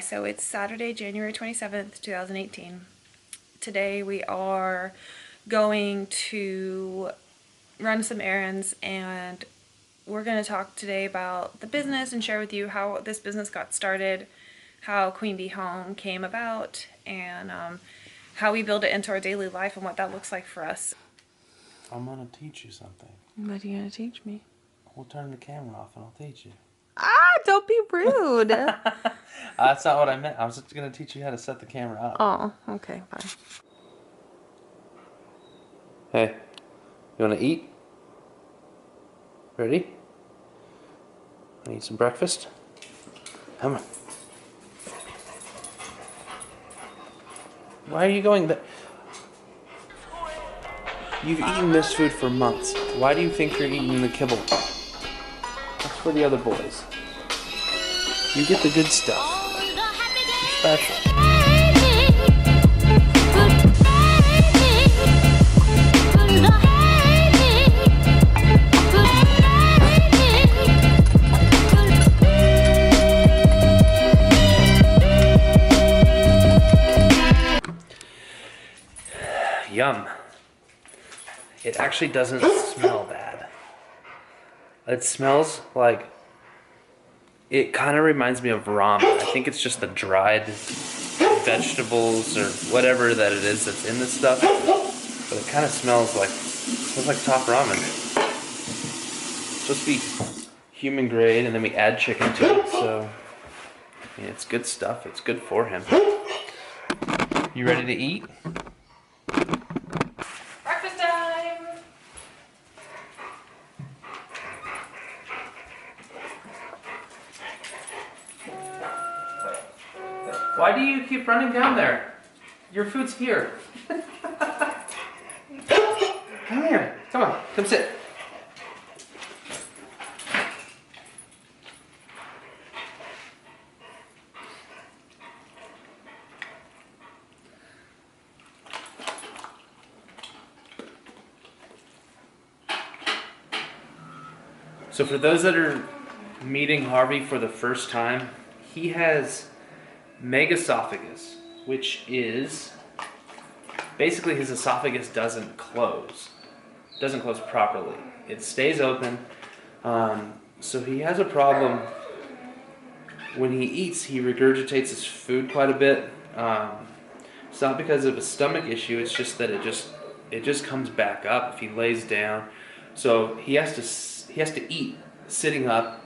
So it's Saturday, January 27th, 2018. Today we are going to run some errands, and we're going to talk today about the business and share with you how this business got started, how Queen Bee Home came about, and how we build it into our daily life and what that looks like for us. I'm going to teach you something. What are you going to teach me? We'll turn the camera off and I'll teach you. Ah, don't be rude. That's not what I meant. I was just going to teach you how to set the camera up. Oh, okay, fine. Hey, you want to eat? Ready? Want to eat some breakfast? Come on. Why are you going there? You've eaten this food for months. Why do you think you're eating the kibble? That's for the other boys. You get the good stuff. You're special. Yum. It actually doesn't smell bad. It smells like... It kind of reminds me of ramen. I think it's just the dried vegetables or whatever that it is that's in this stuff. But it kind of smells like top ramen. It's supposed to be human grade, and then we add chicken to it. So yeah, it's good stuff. It's good for him. You ready to eat? Breakfast time! Why do you keep running down there? Your food's here. Come here. Come on. Come sit. So for those that are meeting Harvey for the first time, he has megaesophagus, which is basically his esophagus doesn't close properly. It stays open. So he has a problem when he eats. He regurgitates his food quite a bit. It's not because of a stomach issue. It's just that it just comes back up if he lays down. So he has to eat sitting up,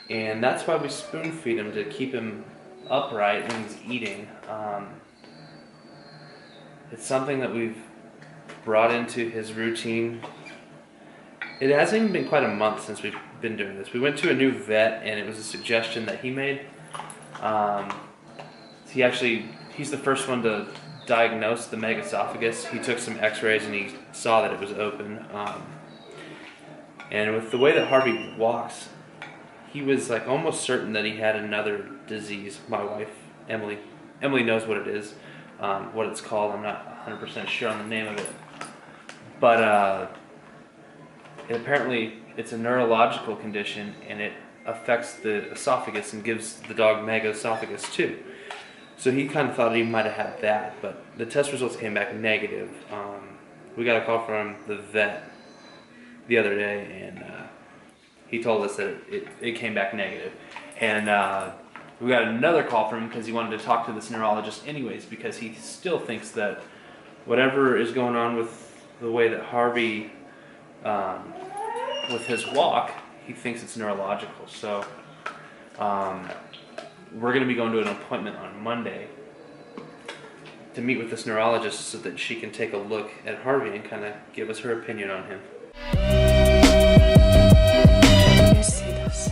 and that's why we spoon feed him, to keep him upright when he's eating. It's something that we've brought into his routine. It hasn't even been quite a month since we've been doing this. We went to a new vet, and it was a suggestion that he made. He's the first one to diagnose the megaesophagus. He took some x-rays and he saw that it was open. And with the way that Harvey walks, he was like almost certain that he had another disease. My wife, Emily knows what it is, what it's called. I'm not 100% sure on the name of it. But apparently it's a neurological condition, and it affects the esophagus and gives the dog megaesophagus too. So he kind of thought he might have had that, but the test results came back negative. We got a call from the vet the other day, and he told us that it came back negative. And we got another call from him because he wanted to talk to this neurologist anyways, because he still thinks that whatever is going on with the way that Harvey, with his walk, he thinks it's neurological. So we're going to be going to an appointment on Monday to meet with this neurologist so that she can take a look at Harvey and kind of give us her opinion on him. You see this?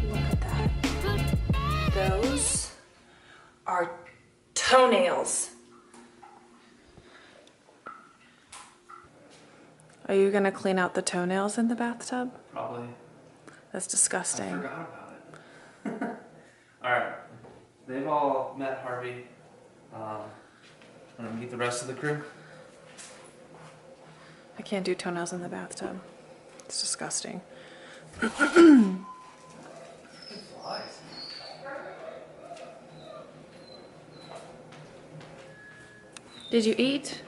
Look at that. Those are toenails. Are you gonna clean out the toenails in the bathtub? Probably. That's disgusting. I forgot about it. Alright. They've all met Harvey. I'm gonna meet the rest of the crew. I can't do toenails in the bathtub. It's disgusting. Did you eat?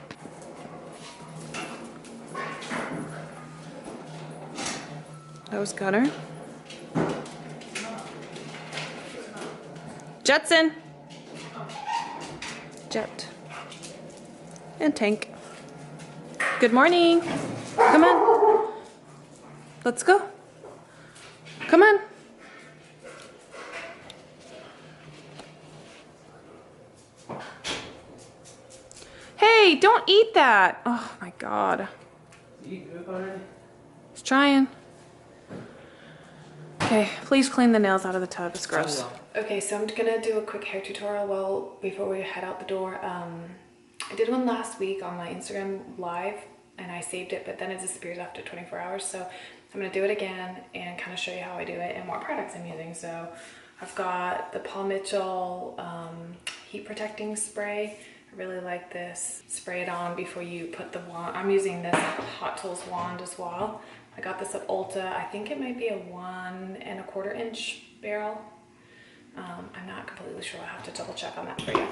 That was Gunner. Jetson. Jet. And Tank. Good morning. Come on. Let's go. Come on. Hey, don't eat that. Oh my God. You good already? He's trying. Okay, please clean the nails out of the tub. It's gross. Okay, so I'm gonna do a quick hair tutorial before we head out the door. I did one last week on my Instagram live and I saved it, but then it disappears after 24 hours. So I'm gonna do it again and kind of show you how I do it and what products I'm using. So I've got the Paul Mitchell heat protecting spray. I really like this. Spray it on before you put the wand. I'm using this Hot Tools wand as well. I got this at Ulta. I think it might be a 1 1/4 inch barrel. I'm not completely sure. I'll have to double check on that for you.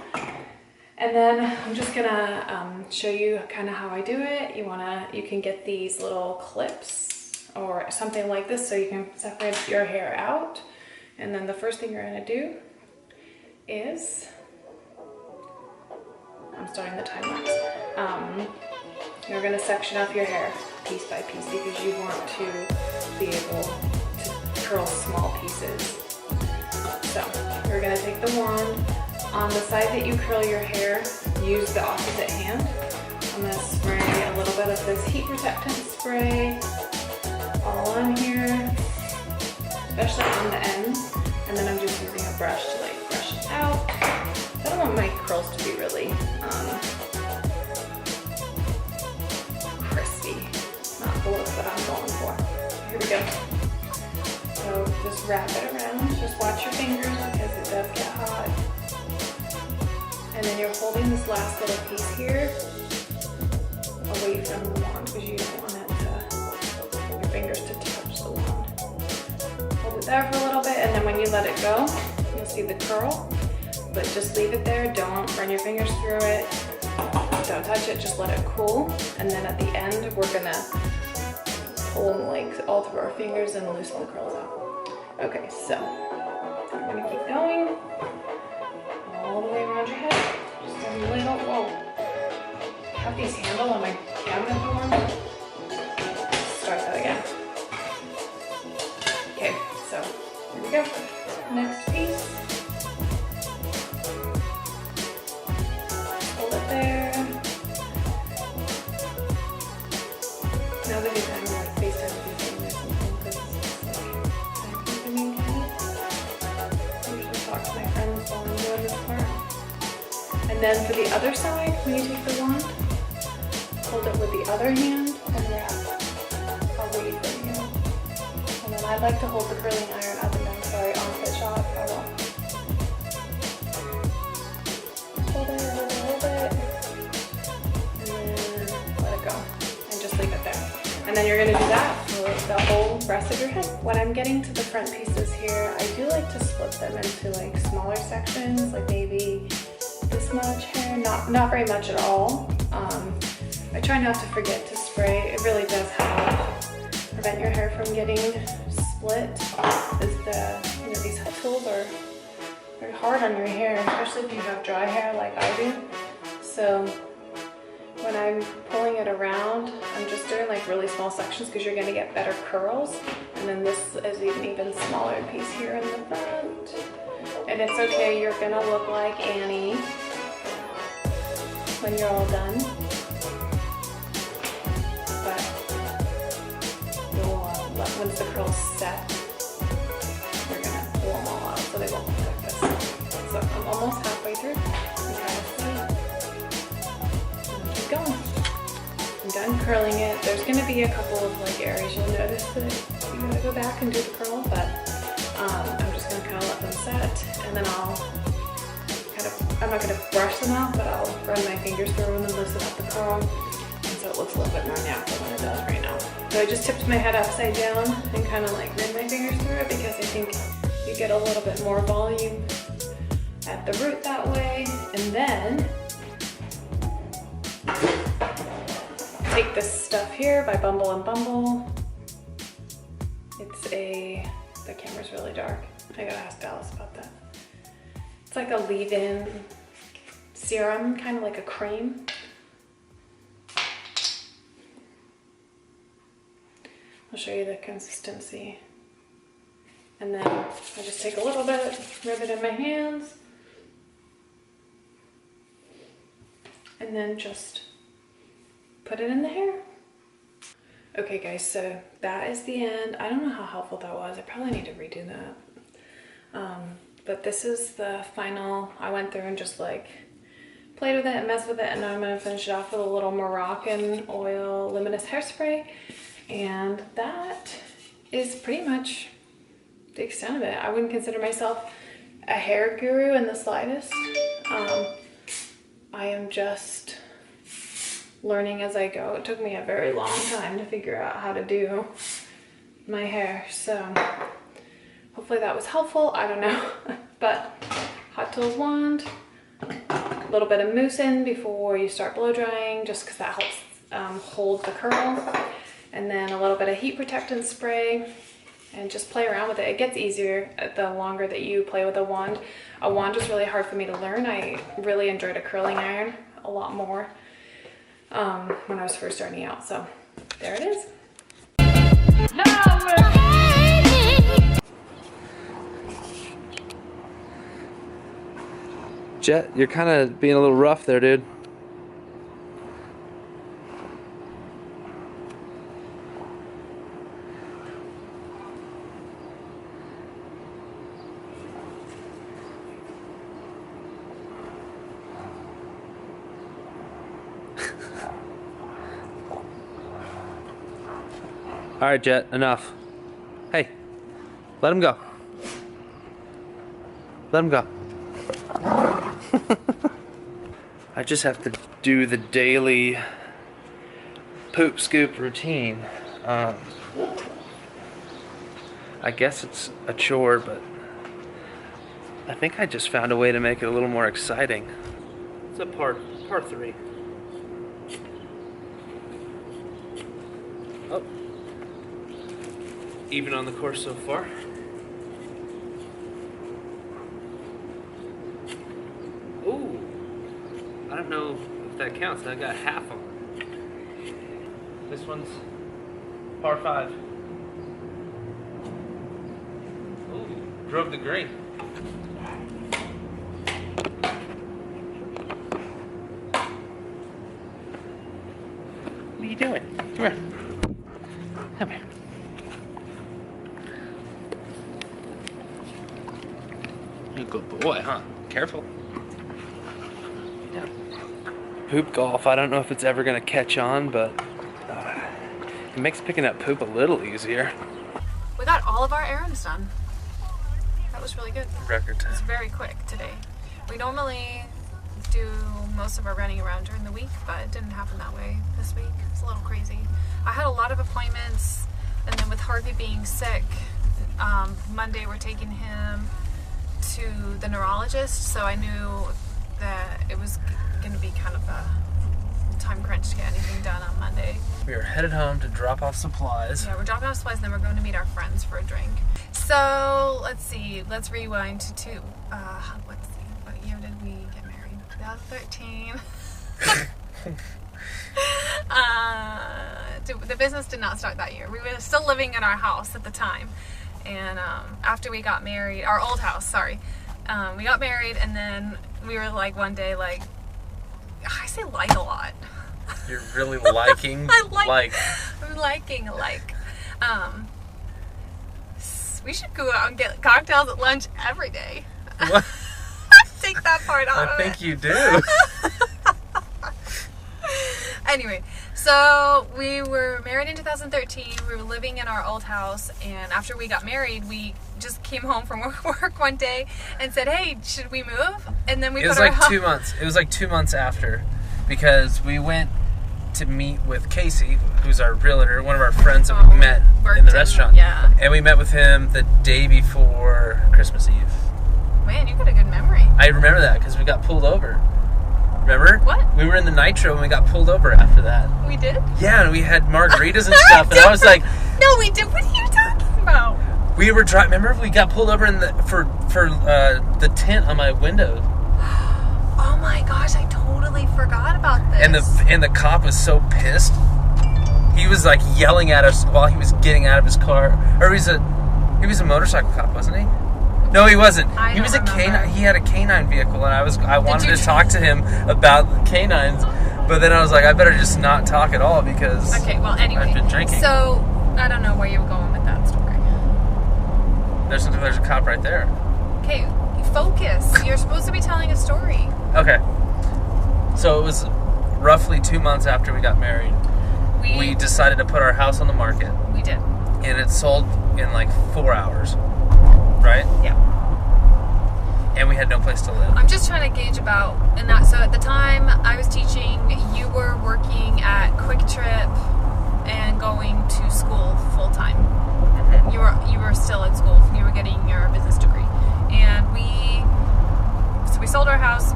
And then I'm just gonna show you kind of how I do it. You can get these little clips or something like this so you can separate your hair out. And then the first thing you're gonna do is, I'm starting the time lapse. You're gonna section up your hair piece by piece because you want to be able to curl small pieces. So you're gonna take the wand. On the side that you curl your hair, use the opposite hand. I'm gonna spray a little bit of this heat protectant spray all on here, especially on the ends. And then I'm just using a brush to like brush it out. I don't want my curls to be really crispy. Not the look that I'm going for. Here we go. So just wrap it around. Just watch your fingers because it does get hot. And then you're holding this last little piece here away from the wand because you don't want your fingers to touch the wand. Hold it there for a little bit, and then when you let it go, you'll see the curl. But just leave it there. Don't run your fingers through it. Don't touch it. Just let it cool. And then at the end, we're gonna pull them like all through our fingers and loosen the curls out. Okay, so I'm gonna keep going. All the way around your head. Just a little, whoa. I have these handle on my cabinet door. Start that again. Okay, so here we go. Next piece. Hold it there. Now that you're done, like FaceTime people or something, because it's like time consuming kind of. I usually talk to my friends while I'm doing this part. And then for the other side, when you take the wand, hold it with the other hand and wrap away from you. And then I like to hold the curling iron up and down. Sorry, armpit shot. I will. Hold it, hold it. And then let it go. And just leave it there. And then you're going to do that for the whole rest of your head. When I'm getting to the front pieces here, I do like to split them into like smaller sections, like maybe this much hair, not very much at all. I try not to forget to spray. It really does help prevent your hair from getting split. These Hot Tools are very hard on your hair, especially if you have dry hair like I do. So when I'm pulling it around, I'm just doing like really small sections because you're gonna get better curls. And then this is an even smaller piece here in the front. And it's okay, you're gonna look like Annie when you're all done. But you'll, once the curls set, you're gonna pull them all out so they won't look like this. So I'm almost halfway through. You kind of see. And keep going. I'm done curling it. There's gonna be a couple of like areas you'll notice that you gotta go back and do the curl, but I'm just gonna kind of let them set, and then I'm not gonna brush them out, but I'll run my fingers through them and loosen up the curl, and so it looks a little bit more natural than it does right now. So I just tipped my head upside down and kind of like ran my fingers through it because I think you get a little bit more volume at the root that way, and then take this stuff here by Bumble and Bumble. The camera's really dark. I gotta ask Dallas about that. It's like a leave-in serum, kind of like a cream. I'll show you the consistency. And then I just take a little bit, rub it in my hands, and then just put it in the hair. Okay guys, so that is the end. I don't know how helpful that was. I probably need to redo that. But this is the final. I went through and just like played with it and messed with it, and now I'm gonna finish it off with a little Moroccan oil luminous hairspray. And that is pretty much the extent of it. I wouldn't consider myself a hair guru in the slightest. I am just learning as I go. It took me a very long time to figure out how to do my hair, so hopefully that was helpful. I don't know. But Hot Tools wand, a little bit of mousse in before you start blow drying, just because that helps hold the curl, and then a little bit of heat protectant spray, and just play around with it. It gets easier the longer that you play with a wand. A wand was really hard for me to learn. I really enjoyed a curling iron a lot more when I was first starting out. So there it is. Jet, you're kind of being a little rough there, dude. All right, Jet, enough. Hey, let him go. Let him go. I just have to do the daily poop scoop routine. I guess it's a chore, but I think I just found a way to make it a little more exciting. It's a part 3. Oh. Even on the course so far. Ooh, I don't know if that counts. I got half on. This one's par 5. Ooh, drove the green. What are you doing? Come here. Come here. You're a good boy, huh? Careful. Yeah. Poop golf, I don't know if it's ever going to catch on, but it makes picking up poop a little easier. We got all of our errands done. That was really good. Record time. It was very quick today. We normally do most of our running around during the week, but it didn't happen that way this week. It's a little crazy. I had a lot of appointments, and then with Harvey being sick, Monday we're taking him to the neurologist, so I knew that it was going to be kind of a time crunch to get anything done on Monday. We are headed home to drop off supplies. Yeah, we're dropping off supplies, and then we're going to meet our friends for a drink. So let's see, let's rewind to let's see, what year did we get married? 2013. The business did not start that year. We were still living in our house at the time. And after we got married, our old house, sorry, we got married, and then we were like one day like, I say like a lot. You're really liking I'm liking like. We should go out and get cocktails at lunch every day. What? Take that part out I of think it. you do. Anyway, so we were married in 2013. We were living in our old house, and after we got married, we just came home from work one day and said, "Hey, should we move?" And then we It was put our like 2 months. It was like 2 months after, because we went to meet with Casey, who's our realtor, one of our friends that we met in the restaurant. Yeah. And we met with him the day before Christmas Eve. Man, you got a good memory. I remember that because we got pulled over. Remember? What? We were in the Nitro and we got pulled over after that. We did? Yeah, and we had margaritas and stuff, and I was like, No, we did. What are you talking about? we were driving. Remember, we got pulled over in for the tint on my window, Oh my gosh, I totally forgot about this. and the cop was so pissed. He was like yelling at us while he was getting out of his car. Or he was a motorcycle cop, wasn't he? No, he wasn't. I He was a don't remember. canine. He had a canine vehicle, and I wanted you to talk to him about the canines, but then I was like, I better just not talk at all because Okay, well, anyway. I've been drinking. So, I don't know where you were going with that story. There's a cop right there. Okay, focus. You're supposed to be telling a story. Okay. So it was roughly 2 months after we got married. We decided to put our house on the market, We did. and it sold in like 4 hours, right? Yeah. And we had no place to live. I'm just trying to gauge about, and that, so at the time I was teaching, you were working at Quick Trip and going to school full time. You were still at school. You were getting your business degree, and we sold our house.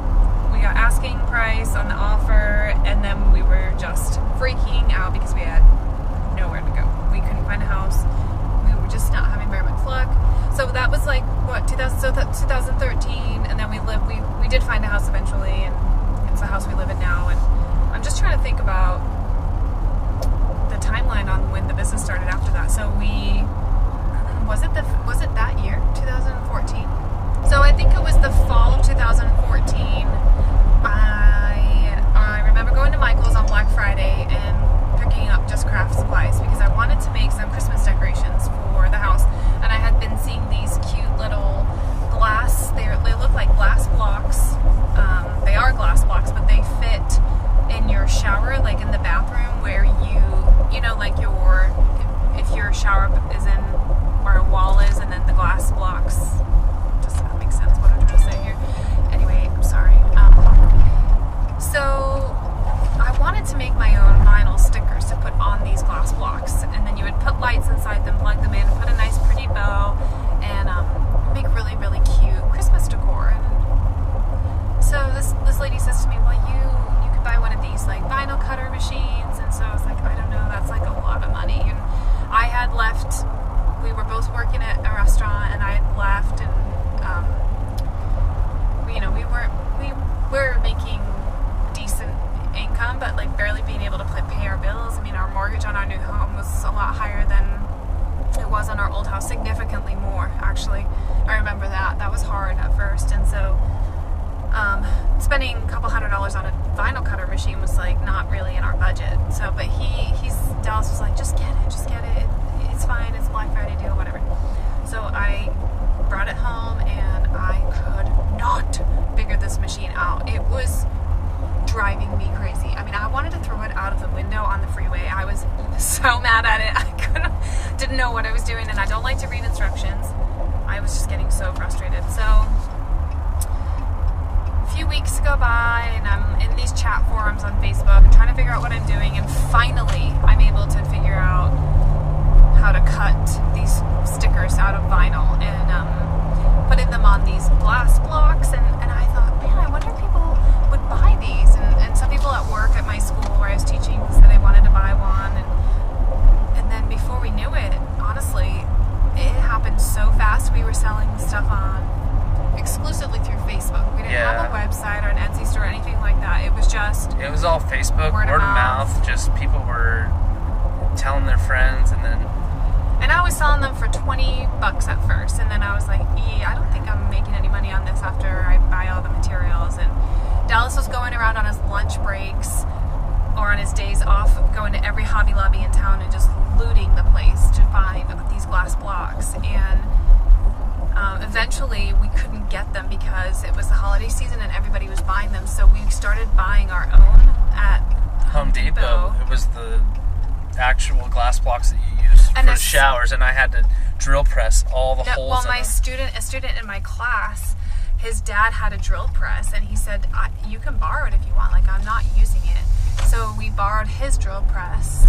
We got asking price on the offer, and then we were just freaking out because we had nowhere to go. We couldn't find a house. We were just not having very much luck. So that was like what 2013, and then we did find a house eventually, and it's the house we live in now. And I'm just trying to think about the timeline on when the business started after that. So was it that year, 2014? So I think it was the fall of 2014. I remember going to Michael's on Black Friday and picking up just craft supplies because I wanted to make some Christmas decorations for the house, and I had been seeing these cute little glass. They look like glass blocks. They are glass blocks, but they fit in your shower, like in the bathroom, where you know, like if your shower is in where a wall is, and then the glass blocks. Does that make sense? What I'm trying to say here. Anyway, I'm sorry. So I wanted to make my own vinyl stickers to put on these glass blocks, and then you would put lights inside them, plug them in, put a nice pretty bow, and make really, really cute Christmas decor. And so this lady says to me, well, you could buy one of these like vinyl cutter machines. And so I was like, I don't know, that's like a lot of money. And I had left. We were both working at a restaurant, and I had left, and we were making decent income, but like barely being able to pay our bills. I mean, our mortgage on our new home was a lot higher than it was on our old house, significantly more, actually. I remember that was hard at first, and so spending a couple $100s on a vinyl cutter machine was like not really in our budget. So, but Dallas was like, just get it, it's fine, it's a Black Friday deal, whatever. So I brought it home, and I could not figure this machine out. It was driving me crazy. I mean, I wanted to throw it out of the window on the freeway. I was so mad at it. I didn't know what I was doing, and I don't like to read instructions. I was just getting so frustrated. So a few weeks go by, and I'm in these chat forums on Facebook trying to figure out what I'm doing, and finally I'm able to figure out how to cut these stickers out of vinyl and putting them on these glass blocks, and I thought, man, I wonder if people would buy these, and some people at work at my school where I was teaching said they wanted to buy one, and then before we knew it, honestly, it happened so fast. We were selling stuff on exclusively through Facebook. We didn't have a website or an Etsy store or anything like that. It was all Facebook, word of mouth. Just people were telling their friends, and I was selling them for $20 at first, and then I was like, I don't think I'm making any money on this after I buy all the materials. And Dallas was going around on his lunch breaks or on his days off, going to every Hobby Lobby in town and just looting the place to find these glass blocks. And eventually we couldn't get them because it was the holiday season and everybody was buying them, so we started buying our own at Home Depot. It was the actual glass blocks that you use for the showers, and I had to drill press all the holes. Well, a student in my class, his dad had a drill press, and he said, you can borrow it if you want, like I'm not using it. So we borrowed his drill press,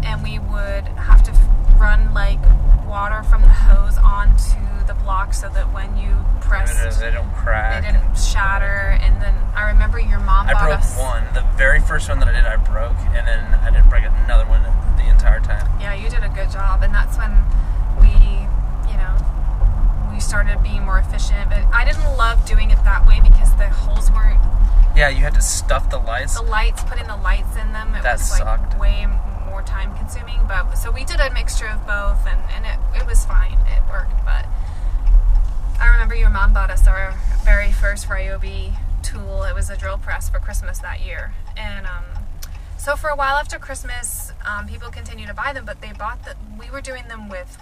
and we would have to run like water from the hose onto the block so that when you pressed They don't crack. They didn't shatter. And then I remember your mom I bought broke us. one. The very first one that I did, I broke, and then I didn't break another one the entire time. Yeah, you did a good job, and that's when we started being more efficient. But I didn't love doing it that way because the holes weren't. Yeah, you had to stuff the lights. Putting the lights in them, it That was sucked. like way more time consuming. But so we did a mixture of both, and it was fine. It worked. But I remember your mom bought us our very first Ryobi tool. It was a drill press for Christmas that year, and so for a while after Christmas, people continued to buy them, but they bought we were doing them with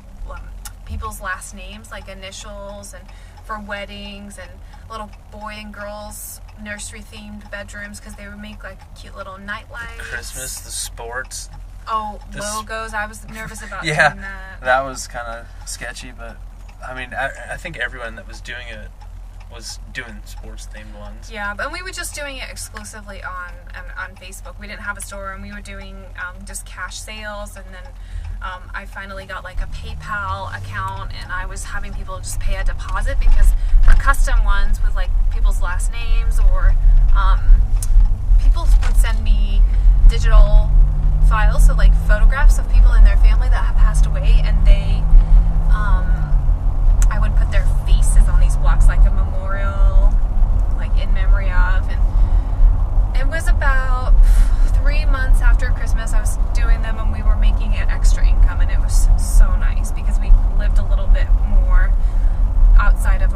people's last names, like initials, and for weddings and little boy and girls nursery themed bedrooms, because they would make like cute little night lights. Christmas, the sports. Logos. I was nervous about doing Yeah, that. that was kind of sketchy, but I mean, I think everyone that was doing it was doing sports themed ones. Yeah, but we were just doing it exclusively on Facebook. We didn't have a store, and we were doing just cash sales, and then I finally got like a PayPal account, and I was having people just pay a deposit, because for custom ones with like people's last names, or people would send me digital files, so like photographs of people in their family that have passed away, and I would put their faces on these blocks like a memorial, like in memory of. And it was about 3 months after Christmas I was doing them, and we were making an extra income, and it was so nice because we lived a little bit more outside of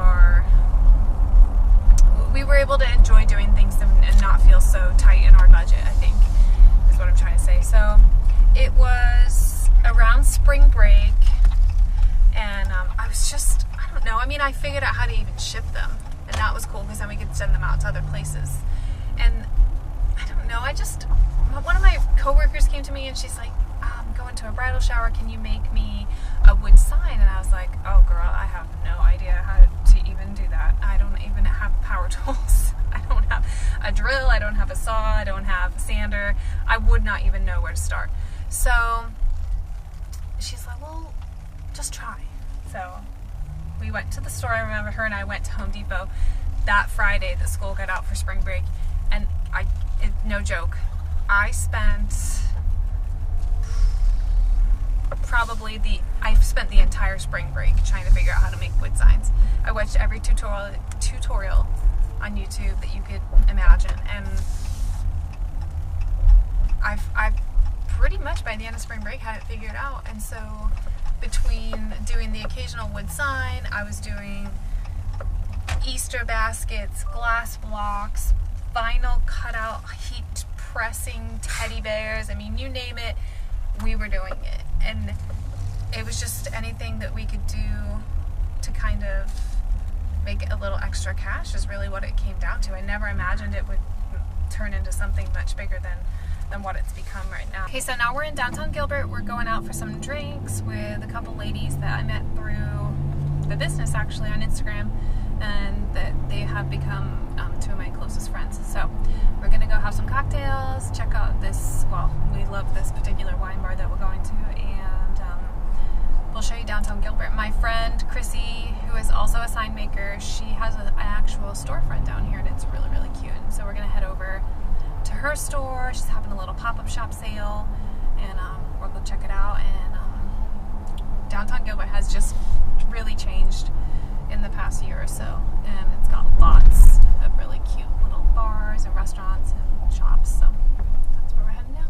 we were able to enjoy doing things and not feel so tight in our budget, I think is what I'm trying to say. So it was around spring break, and I was just, I don't know, I mean, I figured out how to even ship them, and that was cool because then we could send them out to other places. And I don't know, one of my coworkers came to me, and she's like, I'm going to a bridal shower, can you make me a wood sign? And I was like, oh girl, I have no idea how to even do that. I don't even have power tools. I don't have a drill, I don't have a saw, I don't have a sander. I would not even know where to start. So she's like, well, just try. So we went to the store. I remember her and I went to Home Depot that Friday that school got out for spring break, and no joke, I spent the entire spring break trying to figure out how to make wood signs. I watched every tutorial on YouTube that you could imagine, and I've pretty much by the end of spring break had it figured out. And so between doing the occasional wood sign, I was doing Easter baskets, glass blocks, vinyl cutout, heat pressing teddy bears. I mean, you name it, we were doing it. And it was just anything that we could do to kind of make a little extra cash is really what it came down to. I never imagined it would turn into something much bigger than what it's become right now. Okay, so now we're in downtown Gilbert. We're going out for some drinks with a couple ladies that I met through the business, actually, on Instagram, and that they have become two of my closest friends. So we're gonna go have some cocktails, check out we love this particular wine bar that we're going to, and we'll show you downtown Gilbert. My friend Chrissy, who is also a sign maker, she has an actual storefront down here, and it's really, really cute. And so we're gonna head over to her store. She's having a little pop-up shop sale, and we'll go check it out. And downtown Gilbert has just really changed in the past year or so, and it's got lots of really cute little bars and restaurants and shops. So that's where we're heading now.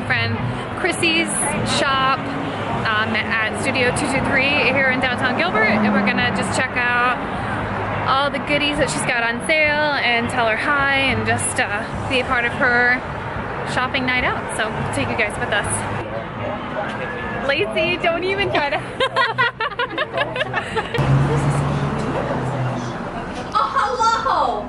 my friend Chrissy's shop at Studio 223 here in downtown Gilbert, and we're gonna just check out all the goodies that she's got on sale and tell her hi and just be a part of her shopping night out. So take you guys with us. Lacey, don't even try to. Oh, hello!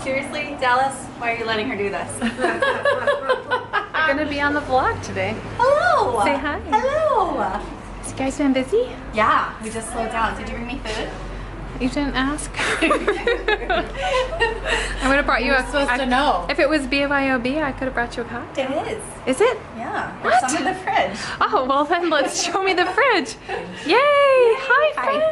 Seriously, Dallas? Why are you letting her do this? We're gonna be on the vlog today. Hello! Say hi. Hello! You guys been busy? Yeah, we just slowed down. Did you bring me food? You didn't ask. I would have brought you a. supposed to know. If it was BYOB, I could have brought you a cocktail. It is. Is it? Yeah. There's some in the fridge. Oh, well then let's show me the fridge. Yay! Hi, friend.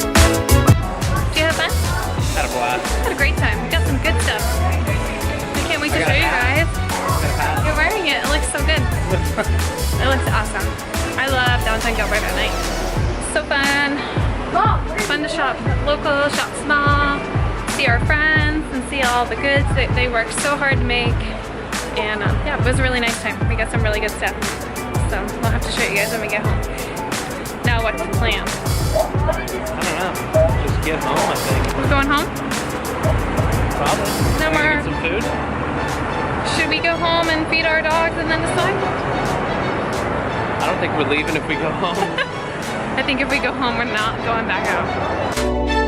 Did you have fun? Had a blast. Had a great time. We got some good stuff. I can't wait to show you guys. You're wearing it. It looks so good. It looks awesome. I love downtown Gilbert at night. So fun. Fun to shop local, shop small, see our friends, and see all the goods that they work so hard to make. And yeah, it was a really nice time. We got some really good stuff. So we'll have to show you guys when we get home. Now what's the plan? I don't know. Just get home, I think. We're going home? Probably. No Wanna more. get some food? Should we go home and feed our dogs and then decide? I don't think we're leaving if we go home. I think if we go home, we're not going back out.